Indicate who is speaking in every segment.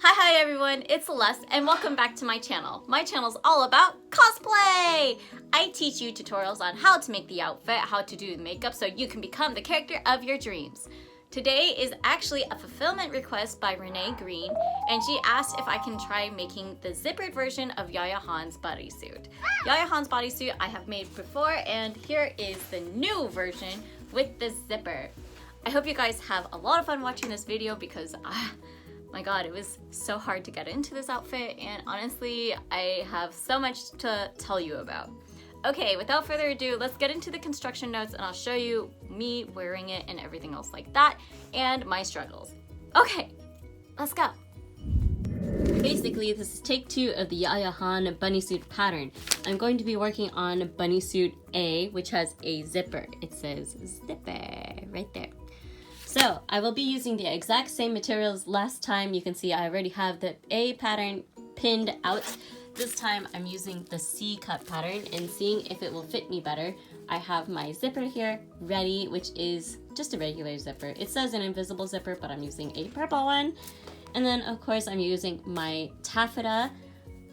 Speaker 1: Hi everyone, it's Celeste and welcome back to my channel. My channel is all about cosplay! I teach you tutorials on how to make the outfit, how to do the makeup so you can become the character of your dreams. Today is actually a fulfillment request by Renee Green, and she asked if I can try making the zippered version of Yaya Han's bodysuit. Yaya Han's bodysuit I have made before, and here is the new version with the zipper. I hope you guys have a lot of fun watching this video because my god, it was so hard to get into this outfit, and honestly, I have so much to tell you about. Okay, without further ado, let's get into the construction notes and I'll show you me wearing it and everything else like that, and my struggles. Okay, let's go. Basically, this is take 2 of the Yaya Han bunnysuit pattern. I'm going to be working on bunnysuit A, which has a zipper. It says zipper right there. So I will be using the exact same materials last time. You can see I already have the A pattern pinned out. This time I'm using the C cut pattern and seeing if it will fit me better. I have my zipper here ready, which is just a regular zipper. It says an invisible zipper, but I'm using a purple one. And then of course I'm using my taffeta,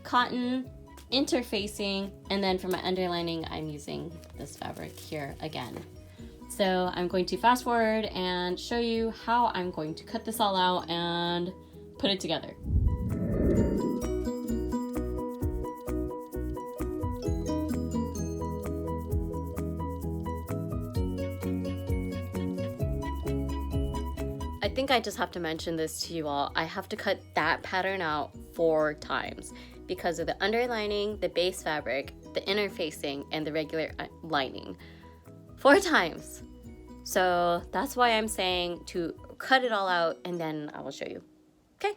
Speaker 1: cotton, interfacing, and then for my underlining I'm using this fabric here again. So I'm going to fast forward and show you how I'm going to cut this all out and put it together. I think I just have to mention this to you all. I have to cut that pattern out 4 times because of the underlining, the base fabric, the interfacing, and the regular lining. 4 times. So that's why I'm saying to cut it all out and then I will show you. Okay?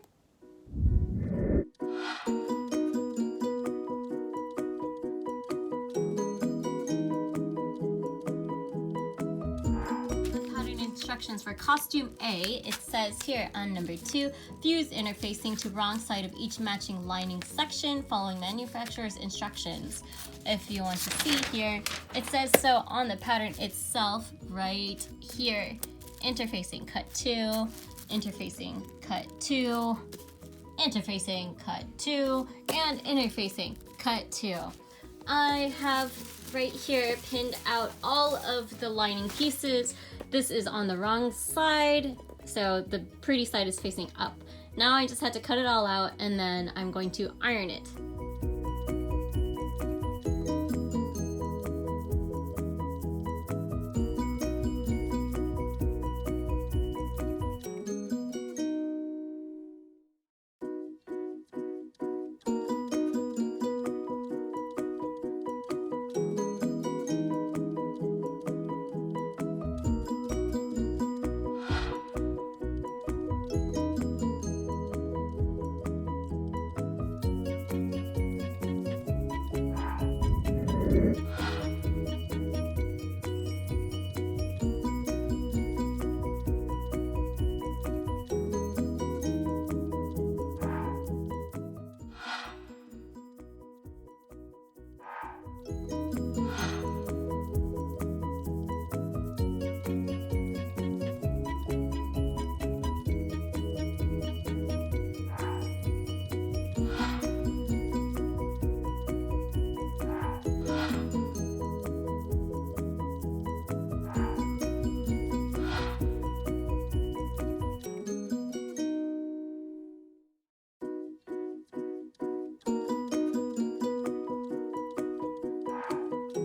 Speaker 1: The pattern instructions for costume A, it says here on number 2, fuse interfacing to wrong side of each matching lining section following manufacturer's instructions. If you want to see here, it says so on the pattern itself right here. Interfacing cut 2, interfacing cut 2, interfacing cut 2, and interfacing cut 2. I have right here pinned out all of the lining pieces. This is on the wrong side, so the pretty side is facing up. Now I just had to cut it all out and then I'm going to iron it.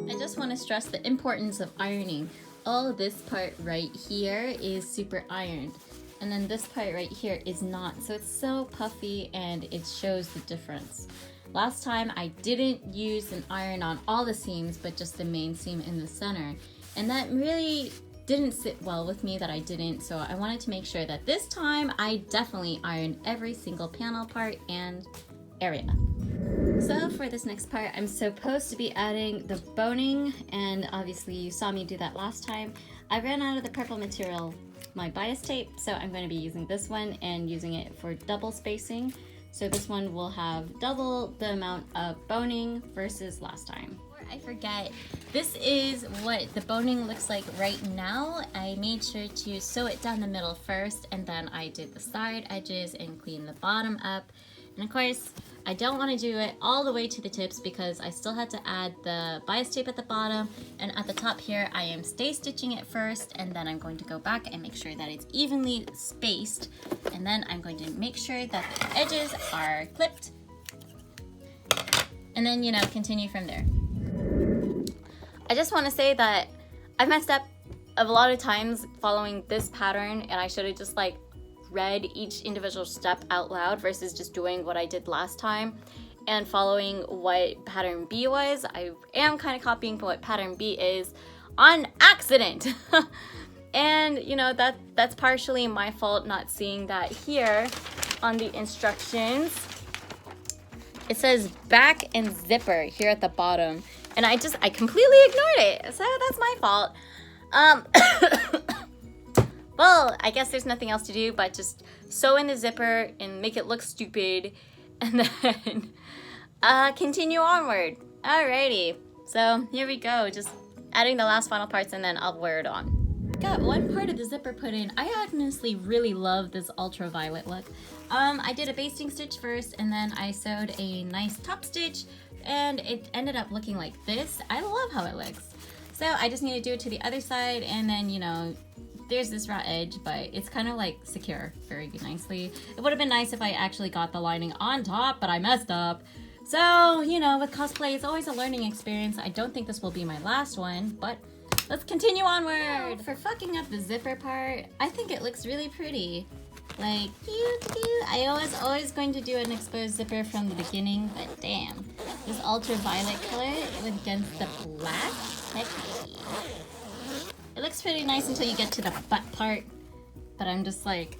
Speaker 1: I just want to stress the importance of ironing. All of this part right here is super ironed, and then this part right here is not, so it's so puffy and it shows the difference. Last time I didn't use an iron on all the seams but just the main seam in the center, and that really didn't sit well with me that I didn't, so I wanted to make sure that this time I definitely ironed every single panel part and area. So for this next part, I'm supposed to be adding the boning, and obviously you saw me do that last time. I ran out of the purple material, my bias tape, so I'm going to be using this one and using it for double spacing. So this one will have double the amount of boning versus last time. I forget. This is what the boning looks like right now. I made sure to sew it down the middle first, and then I did the side edges and cleaned the bottom up. And of course, I don't want to do it all the way to the tips because I still had to add the bias tape at the bottom, and at the top here I am stay stitching it first, and then I'm going to go back and make sure that it's evenly spaced, and then I'm going to make sure that the edges are clipped, and then, you know, continue from there. I just want to say that I've messed up a lot of times following this pattern, and I should have just like read each individual step out loud versus just doing what I did last time and following what pattern B was. I am kind of copying what pattern B is on accident. And you know, that's partially my fault not seeing that here on the instructions. It says back and zipper here at the bottom, and I completely ignored it, so that's my fault. Well, I guess there's nothing else to do but just sew in the zipper and make it look stupid, and then continue onward. Alrighty, so here we go, just adding the last final parts and then I'll wear it on. Got one part of the zipper put in. I honestly really love this ultraviolet look. I did a basting stitch first, and then I sewed a nice top stitch, and it ended up looking like this. I love how it looks. So I just need to do it to the other side, and then, you know, there's this raw edge, but it's kind of like secure very nicely. It would have been nice if I actually got the lining on top, but I messed up. So, you know, with cosplay, it's always a learning experience. I don't think this will be my last one, but let's continue onward. For fucking up the zipper part, I think it looks really pretty. Like, cute. I was always going to do an exposed zipper from the beginning, but damn. This ultraviolet color against the black, sexy. It looks pretty nice until you get to the butt part, but I'm just like,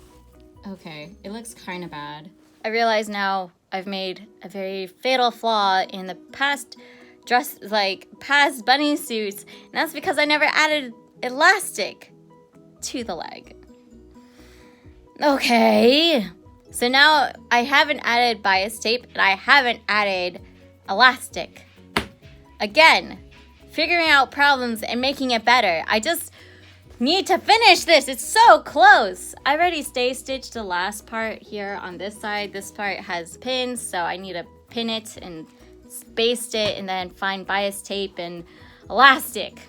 Speaker 1: okay, it looks kind of bad. I realize now I've made a very fatal flaw in the past past bunny suits, and that's because I never added elastic to the leg. Okay, so now I haven't added bias tape and I haven't added elastic. Again, figuring out problems and making it better. I just need to finish this. It's so close. I already stay stitched the last part here on this side. This part has pins, so I need to pin it and baste it and then find bias tape and elastic.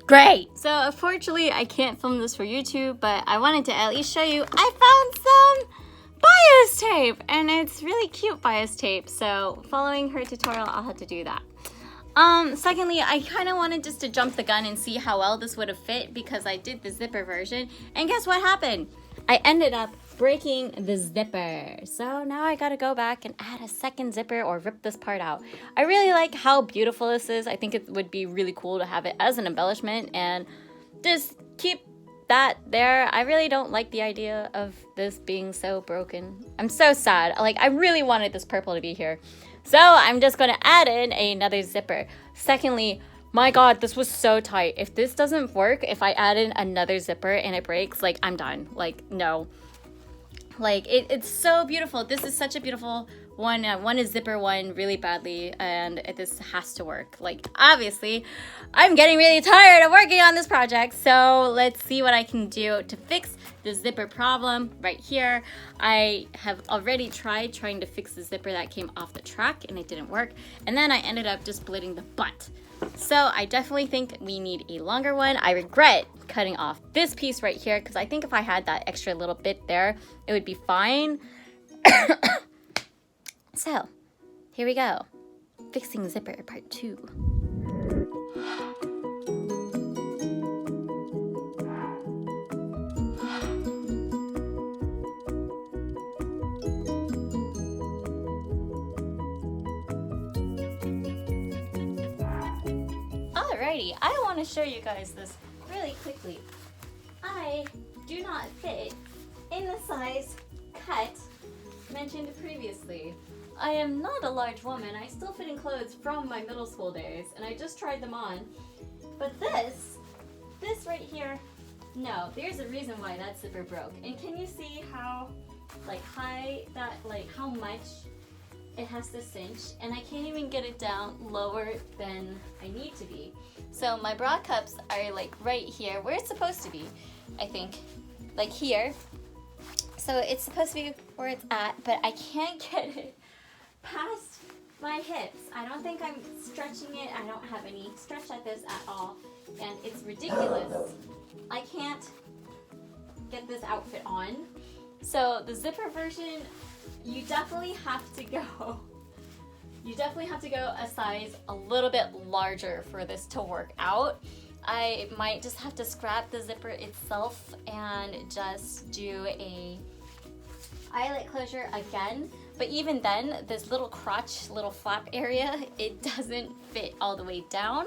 Speaker 1: Great. So unfortunately I can't film this for YouTube, but I wanted to at least show you I found some bias tape, and it's really cute bias tape. So following her tutorial, I'll have to do that. Secondly, I kind of wanted just to jump the gun and see how well this would have fit because I did the zipper version, and guess what happened? I ended up breaking the zipper. So now I gotta go back and add a second zipper or rip this part out. I really like how beautiful this is. I think it would be really cool to have it as an embellishment and just keep that there. I really don't like the idea of this being so broken. I'm so sad. Like, I really wanted this purple to be here. So I'm just gonna add in another zipper. Secondly, my god, this was so tight. If this doesn't work, if I add in another zipper and it breaks, like, I'm done. Like, no. Like, it's so beautiful. This is such a beautiful one. One is zipper one really badly, and this has to work. Like, obviously, I'm getting really tired of working on this project, so let's see what I can do to fix the zipper problem right here. I have already tried trying to fix the zipper that came off the track, and it didn't work. And then I ended up just splitting the butt. So I definitely think we need a longer one. I regret cutting off this piece right here because I think if I had that extra little bit there, it would be fine. So here we go. Fixing zipper part 2. Alrighty, I want to show you guys this really quickly. I do not fit in the size cut mentioned previously. I am not a large woman. I still fit in clothes from my middle school days, and I just tried them on. But this right here, no, there's a reason why that zipper broke. And can you see how, like, high that, like, how much it has to cinch, and I can't even get it down lower than I need to be. So my bra cups are like right here where it's supposed to be, I think, like here. So it's supposed to be where it's at, but I can't get it past my hips. I don't think I'm stretching it. I don't have any stretch at this at all, and it's ridiculous. I can't get this outfit on. So the zipper version, you definitely have to go. You definitely have to go a size a little bit larger for this to work out. I might just have to scrap the zipper itself and just do a eyelet closure again. But even then, this little crotch, little flap area, it doesn't fit all the way down.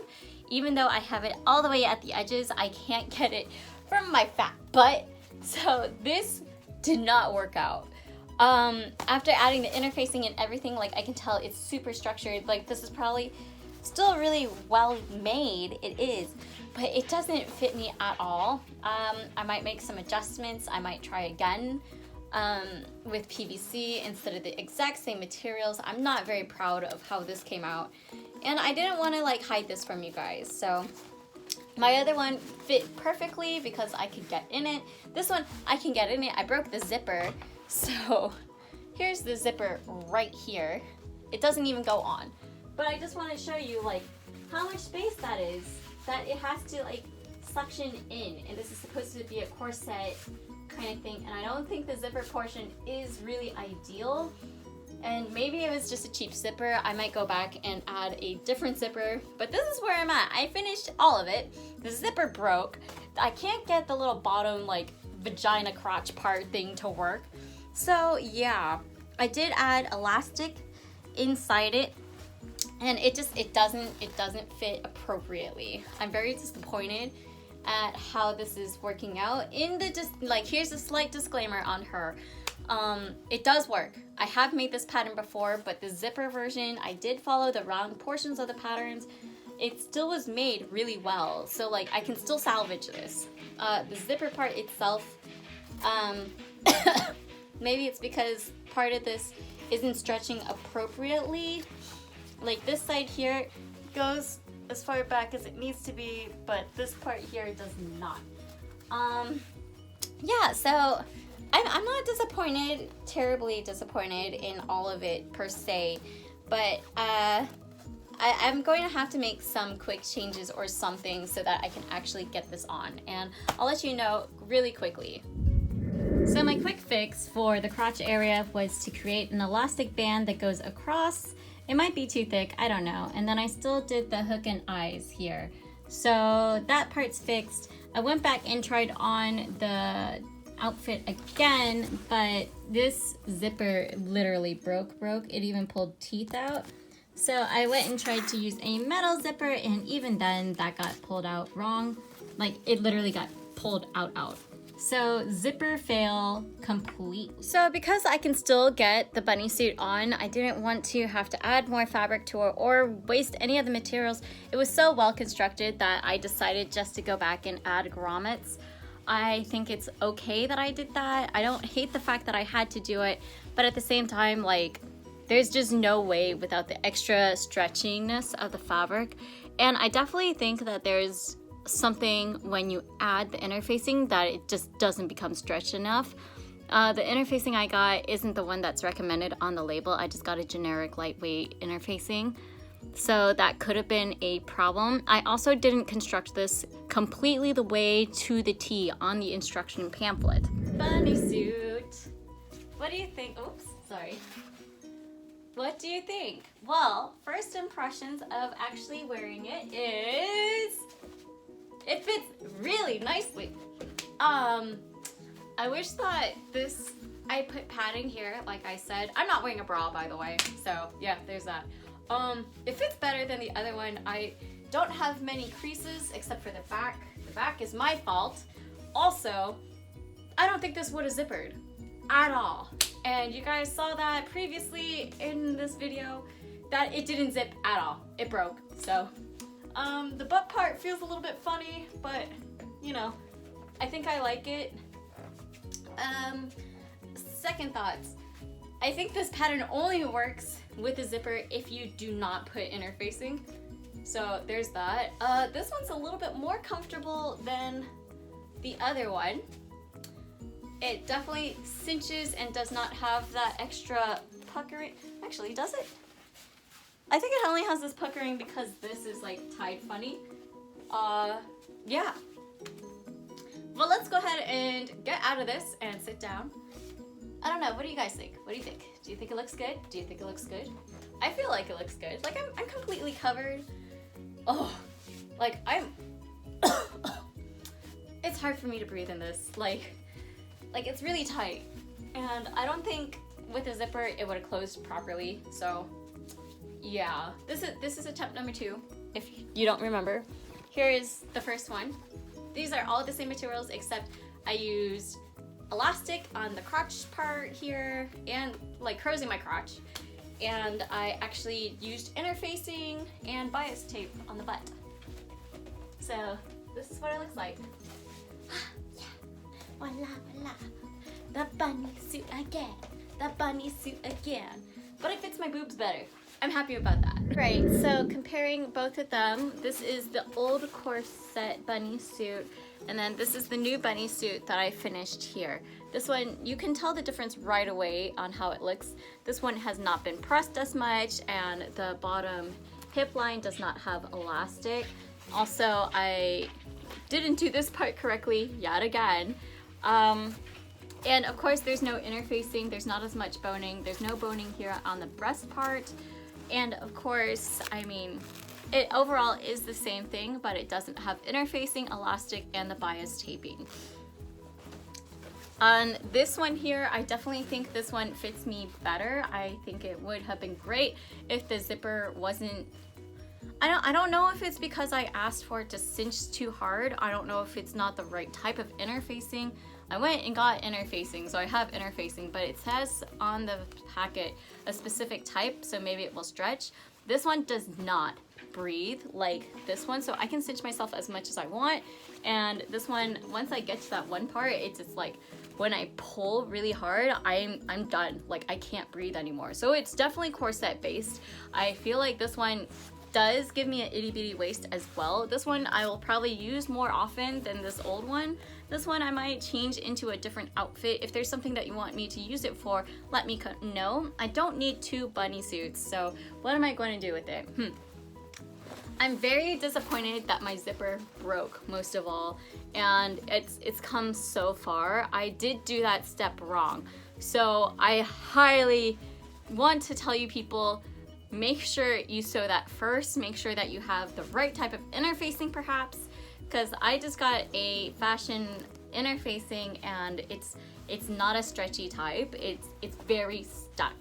Speaker 1: Even though I have it all the way at the edges, I can't get it from my fat butt. So this did not work out. After adding the interfacing and everything, like I can tell it's super structured. Like this is probably still really well made, it is, but it doesn't fit me at all. I might make some adjustments. I might try again with PVC instead of the exact same materials. I'm not very proud of how this came out, and I didn't want to like hide this from you guys. So my other one fit perfectly because I could get in it. This one, I can get in it. I broke the zipper. So here's the zipper right here. It doesn't even go on. But I just want to show you like how much space that is, that it has to like suction in. And this is supposed to be a corset kind of thing. And I don't think the zipper portion is really ideal. And maybe it was just a cheap zipper. I might go back and add a different zipper, but this is where I'm at. I finished all of it. The zipper broke. I can't get the little bottom like vagina crotch part thing to work. So yeah, I did add elastic inside it, and it doesn't fit appropriately. I'm very disappointed at how this is working out. Here's a slight disclaimer on her. It does work. I have made this pattern before, but the zipper version, I did follow the round portions of the patterns. It still was made really well, so like I can still salvage this. The zipper part itself, maybe it's because part of this isn't stretching appropriately. Like this side here goes as far back as it needs to be, but this part here does not. Yeah, so I'm not disappointed, terribly disappointed in all of it per se, but I'm going to have to make some quick changes or something so that I can actually get this on, and I'll let you know really quickly. So my quick fix for the crotch area was to create an elastic band that goes across. It might be too thick, I don't know. And then I still did the hook and eyes here. So that part's fixed. I went back and tried on the outfit again, but this zipper literally broke. It even pulled teeth out. So I went and tried to use a metal zipper, and even then that got pulled out wrong. Like it literally got pulled out. So zipper fail complete. So because I can still get the bunny suit on, I didn't want to have to add more fabric to it or waste any of the materials. It was so well constructed that I decided just to go back and add grommets. I think it's okay that I did that. I don't hate the fact that I had to do it, but at the same time, like, there's just no way without the extra stretchiness of the fabric. And I definitely think that there's something when you add the interfacing that it just doesn't become stretched enough. The interfacing I got isn't the one that's recommended on the label. I just got a generic lightweight interfacing. So that could have been a problem. I also didn't construct this completely the way to the T on the instruction pamphlet. Bunny suit. What do you think? Oops, sorry. What do you think? Well, first impressions of actually wearing it is it fits really nicely. I wish that I put padding here, like I said. I'm not wearing a bra, by the way, so yeah, there's that. It fits better than the other one. I don't have many creases except for the back. The back is my fault. Also, I don't think this would have zippered at all. And you guys saw that previously in this video that it didn't zip at all. It broke. So, the butt part feels a little bit funny, but you know, I think I like it. Second thoughts. I think this pattern only works with a zipper if you do not put interfacing. So there's that. This one's a little bit more comfortable than the other one. It definitely cinches and does not have that extra puckering. Actually, does it? I think it only has this puckering because this is like tied funny. Yeah. Well, let's go ahead and get out of this and sit down. I don't know, what do you guys think? What do you think? Do you think it looks good? Do you think it looks good? I feel like it looks good. Like I'm completely covered. Oh, like it's hard for me to breathe in this. Like it's really tight. And I don't think with a zipper it would have closed properly. So yeah, this is attempt number 2, if you don't remember. Here is the first one. These are all the same materials except I used elastic on the crotch part here and like closing my crotch. And I actually used interfacing and bias tape on the butt. So this is what it looks like. Yeah. Voila, voila. The bunny suit again. The bunny suit again. But it fits my boobs better. I'm happy about that. Right, so comparing both of them, this is the old corset bunny suit, and then this is the new bunny suit that I finished here. This one, you can tell the difference right away on how it looks. This one has not been pressed as much, and the bottom hip line does not have elastic. Also, I didn't do this part correctly yet again. And of course, there's no interfacing, there's not as much boning, there's no boning here on the breast part. And of course, I mean, it overall is the same thing, but it doesn't have interfacing, elastic, and the bias taping. On this one here, I definitely think this one fits me better. I think it would have been great if the zipper wasn't, I don't know if it's because I asked for it to cinch too hard. I don't know if it's not the right type of interfacing. I went and got interfacing, so I have interfacing, but it says on the packet a specific type, so maybe it will stretch. This one does not breathe like this one, so I can cinch myself as much as I want. And this one, once I get to that one part, it's just like when I pull really hard, I'm done. Like I can't breathe anymore. So it's definitely corset based. I feel like this one does give me an itty bitty waist as well. This one I will probably use more often than this old one. This one I might change into a different outfit. If there's something that you want me to use it for, let me know. I don't need 2 bunny suits, so what am I going to do with it? I'm very disappointed that my zipper broke most of all, and it's come so far. I did do that step wrong. So I highly want to tell you people, make sure you sew that first. Make sure that you have the right type of interfacing perhaps, because I just got a fashion interfacing and it's not a stretchy type. It's very stuck.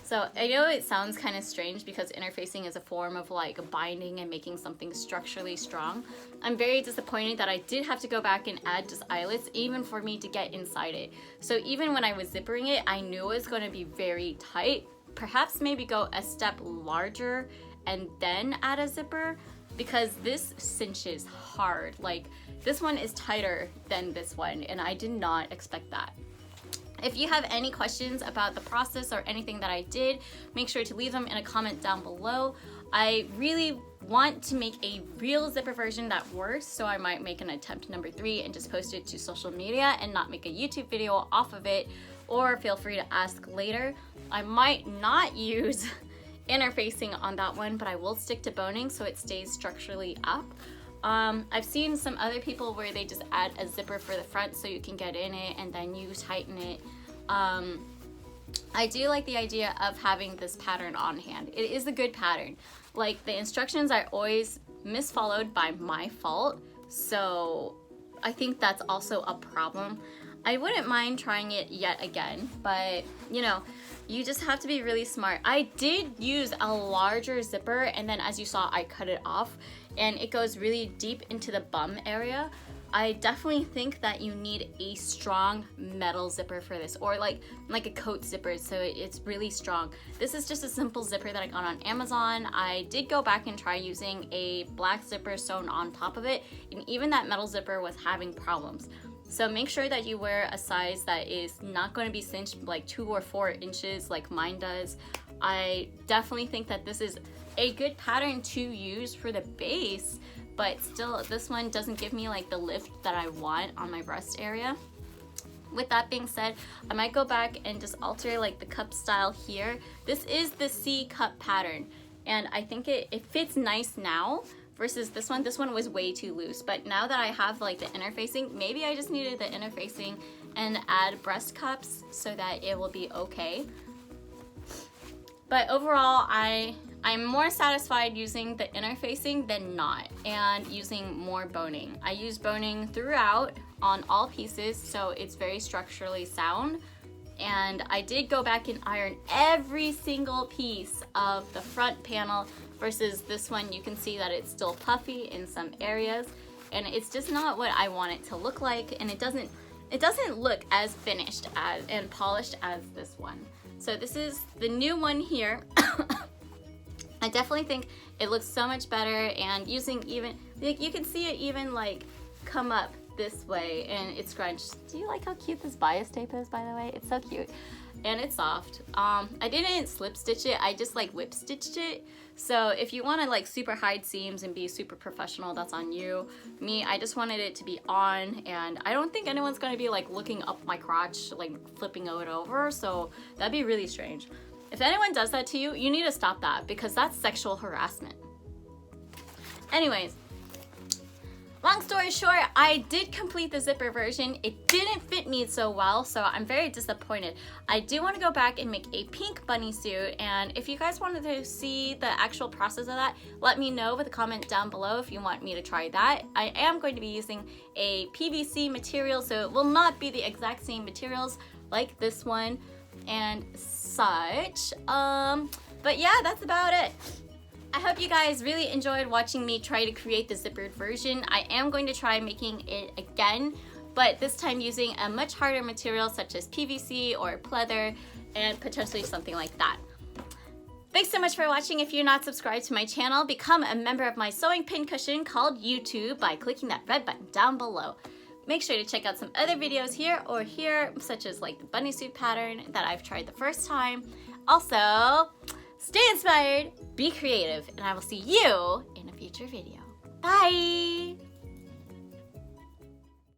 Speaker 1: So I know it sounds kind of strange because interfacing is a form of like binding and making something structurally strong. I'm very disappointed that I did have to go back and add just eyelets even for me to get inside it. So even when I was zippering it, I knew it was going to be very tight. Perhaps maybe go a step larger and then add a zipper, because this cinches hard. Like this one is tighter than this one, and I did not expect that. If you have any questions about the process or anything that I did, make sure to leave them in a comment down below. I really want to make a real zipper version that works, so I might make an attempt number 3 and just post it to social media and not make a YouTube video off of it, or feel free to ask later. I might not use interfacing on that one, but I will stick to boning so it stays structurally up. I've seen some other people where they just add a zipper for the front so you can get in it and then you tighten it. I do like the idea of having this pattern on hand. It is a good pattern. Like the instructions are always misfollowed by my fault, so I think that's also a problem. I wouldn't mind trying it yet again, but you know, you just have to be really smart. I did use a larger zipper, and then as you saw, I cut it off, and it goes really deep into the bum area. I definitely think that you need a strong metal zipper for this, or like a coat zipper, so it's really strong. This is just a simple zipper that I got on Amazon. I did go back and try using a black zipper sewn on top of it, and even that metal zipper was having problems. So make sure that you wear a size that is not going to be cinched like 2 or 4 inches like mine does. I definitely think that this is a good pattern to use for the base, but still this one doesn't give me like the lift that I want on my breast area. With that being said, I might go back and just alter like the cup style here. This is the C cup pattern, and I think it fits nice now versus this one. This one was way too loose, but now that I have like the interfacing, maybe I just needed the interfacing and add breast cups so that it will be okay. But overall, I'm more satisfied using the interfacing than not, and using more boning. I use boning throughout on all pieces, so it's very structurally sound. And I did go back and iron every single piece of the front panel versus this one. You can see that it's still puffy in some areas, and it's just not what I want it to look like, and it doesn't look as finished as and polished as this one. So this is the new one here. I definitely think it looks so much better, and using even, like, you can see it even like come up this way and it's scrunched. Do you like how cute this bias tape is, by the way? It's so cute and it's soft. I didn't slip stitch it, I just like whip stitched it. So if you want to like super hide seams and be super professional, that's on you. Me, I just wanted it to be on, and I don't think anyone's going to be like looking up my crotch, like flipping it over, so that'd be really strange. If anyone does that to you, you need to stop that, because that's sexual harassment. Anyways, long story short, I did complete the zipper version. It didn't fit me so well, so I'm very disappointed. I do want to go back and make a pink bunny suit, and if you guys wanted to see the actual process of that, let me know with a comment down below if you want me to try that. I am going to be using a PVC material, so it will not be the exact same materials like this one and such. But yeah, that's about it. I hope you guys really enjoyed watching me try to create the zippered version. I am going to try making it again, but this time using a much harder material such as PVC or pleather, and potentially something like that. Thanks so much for watching. If you're not subscribed to my channel, become a member of my sewing pincushion called YouTube by clicking that red button down below. Make sure to check out some other videos here or here, such as like the bunny suit pattern that I've tried the first time. Also, stay inspired, be creative, and I will see you in a future video. Bye!